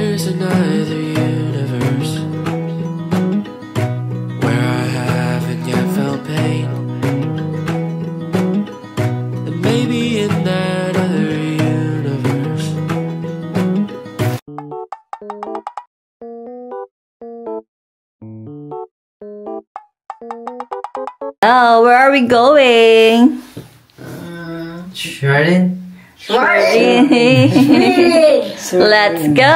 there's another universe where I haven't yet felt pain, and maybe in that other universe. Oh, where are we going? Shredded? Let's go!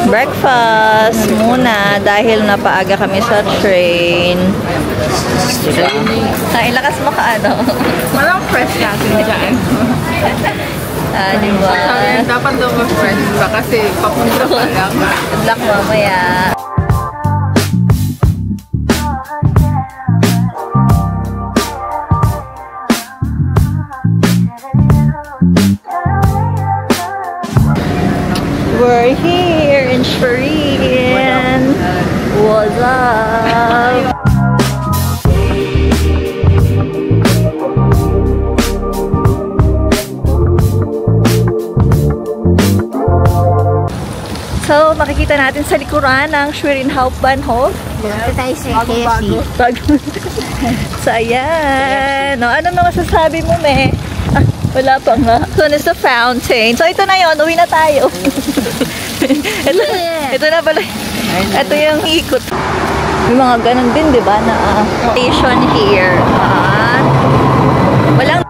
Breakfast muna dahil napaaga kami sa train. Ay, lakas mo ka ano? Walang fresh natin dyan. Diba? Sabi, dapat daw mag-fresh pa kasi papunta pa lang. Good luck mamaya. We're here in Schwerin. What's up? So, makikita natin sa likuran ng Schwerin Hauptbahnhof. Ito tayo sa KFC. So, ayan. No, ano na masasabi mo, me? Ah, wala pa nga. So, is the fountain. So, ito na yun. Uwi na tayo. ito na pala. Ito yung ikot. May mga ganun din, di ba? Na station here. Walang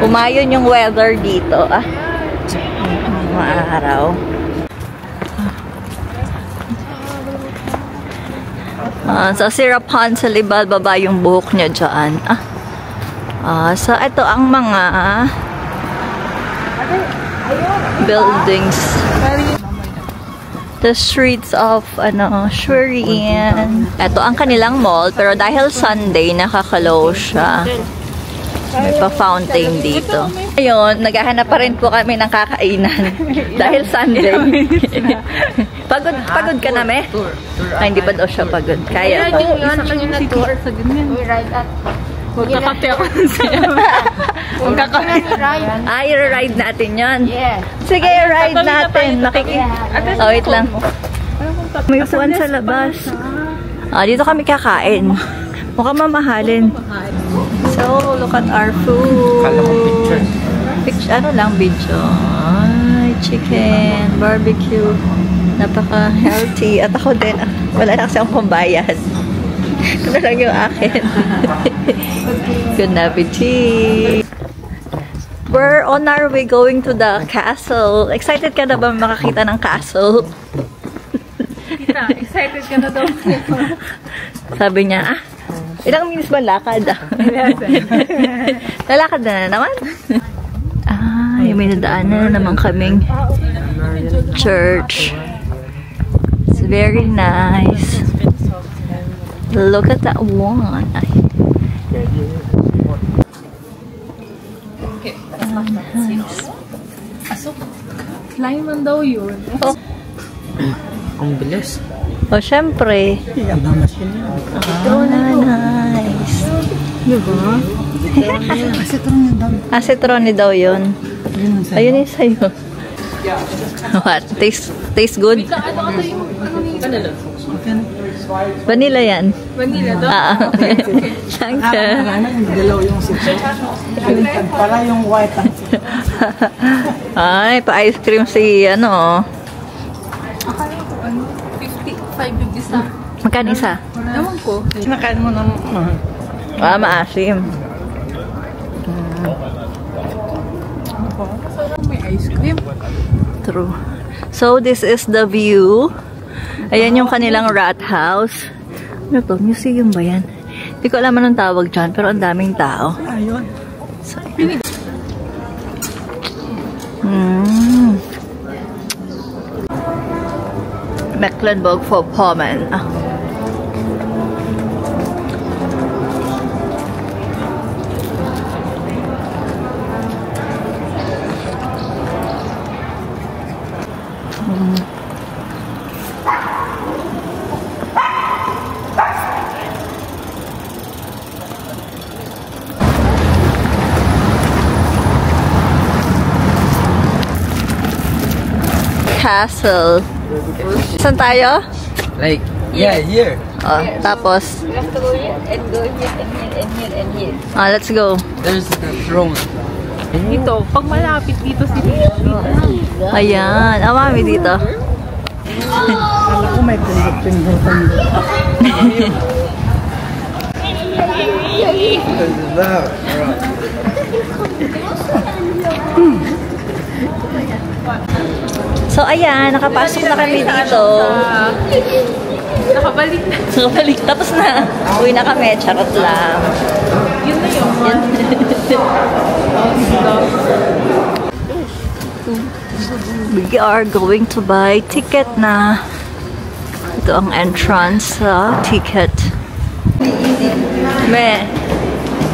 umayon yung weather dito. Maaraw. So, si Rapunzel, baba yung buhok niya dyan. So, ito ang mga buildings. The streets of, Schwerin. Ito ang kanilang mall, pero dahil Sunday, nakaka-close siya. May pa-fountain dito. Ayun, naghahanap pa rin po kami ng kakainan. Dahil Sunday. Pagod ka na, me? Ay, hindi pa daw siya pagod. Kaya to. Magkakape ako sa'yo. I-ride natin yun. Yeah. Sige, ride natin. Oh, wait lang. May upuan sa labas. Dito kami kakain. Mukhang mamahalin. So, look at our food. Kala ko picture. Ano lang, video. Ay, chicken, barbecue. Napaka-healthy. At ako din, wala na kasi akong pambayad. Ito lang yung akin. Good appetite. We're on our way going to the castle. Excited ka na ba makakita ng castle? Excited ka na daw. Sabi niya, ilang minutes ba lakad? Lalakad na naman. May nadaanan na naman kaming church. It's very nice. Look at that one. Flying man daw yun. Oh. Ang bilis. Oh, syempre. Nice. Diba? Acetroni daw yun. Ayun yung sa'yo. What? Taste good? Vanilla yan. Vanilla daw? Sangka. Dalaw yung sipso. Para yung white. Ay, pa-ice cream si, Akala ko, 55 isa. Magkano isa? Ewan ko. Kinakain mo ng... Maasim. Sarang may ice cream. True. So, this is the view. Ayan yung kanilang rat house. Ano to? Museum ba yan? Hindi ko alam anong tawag dyan, pero ang daming tao. Ayun. So, Mecklenburg-Vorpommern. Castle. Saan tayo? Like, yeah, here. Oh, tapos? You have to go here and go here and here and here and here. Ah, let's go. There's the throne. Dito, pag malapit dito si Ayan. Ah, mami dito. Alam ko may pindot-pindotan doon. So, ayan. Nakapasok na kami dito. nakabalik na. Nakabalik. Tapos na. Uwi na kami. Charot lang. Yun na yun. We are going to buy ticket na. Ito ang entrance sa ticket. Me.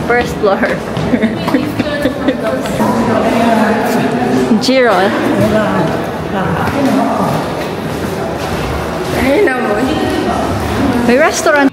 First floor. Giro. Ayun naman. May restaurant.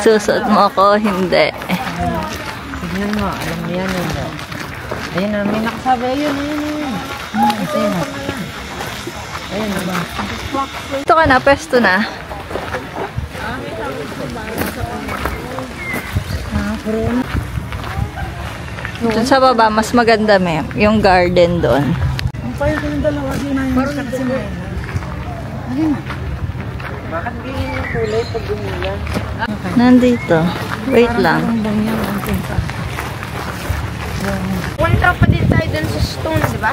Susunod mo ako, hindi. Tignan mo, alam mo yan yun. Ayun na, may nakasabi. Ayun. Ayun na. Ayun na ba? Ito ka na, pwesto na. Doon sa baba, mas maganda may yung garden doon. Ang payo ko yung dalawa, di na yung isa kasi may. Bakit ganyan yung kulay pag umulan? Nandito. Wait lang. Punta pa din tayo dun sa stone, di ba?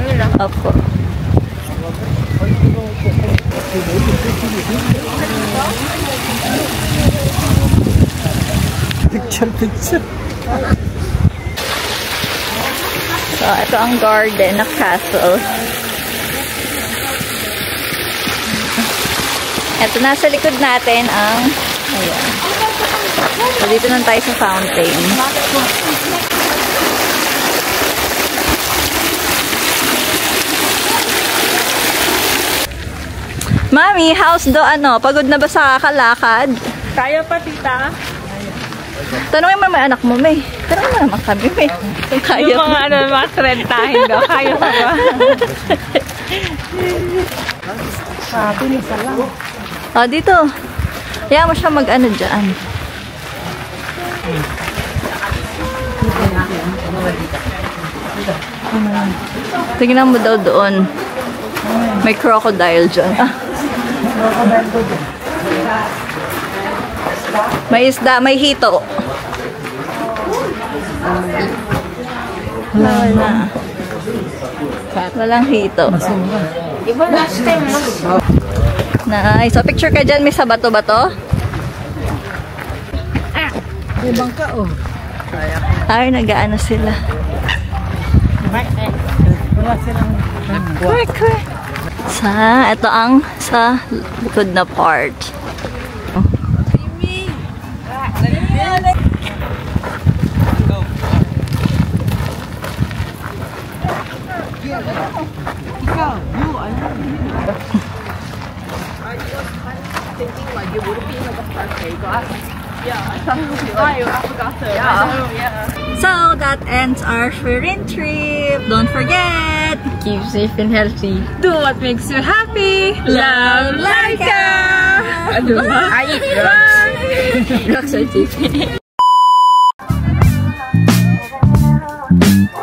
Yun lang. Opo. Picture. So, ito ang garden na castle. Ito, nasa likod natin ang, ayan. So, dito na tayo sa fountain. Mami, how's the pagod na ba sa kalakad? Kaya pa, tita. Tanungin mo naman anak mo, May. Tanungin mo naman kami, May. Kung kaya Yung mga mga trentahin daw. Kaya pa ba? Oh, dito. Kaya mo siya dyan. Tingnan mo daw doon. May crocodile dyan. May isda, may hito. Wala. Walang hito. Iba last time. Nice. So, picture ka dyan. May sa bato-bato. May bangka, oh. Ay, nag-ano sila. Wala silang Quick. Ito ang sa likod na part. Oh. So that ends our Schwerin trip. Don't forget, Keep safe and healthy. Do what makes you happy. love Laika. Bye!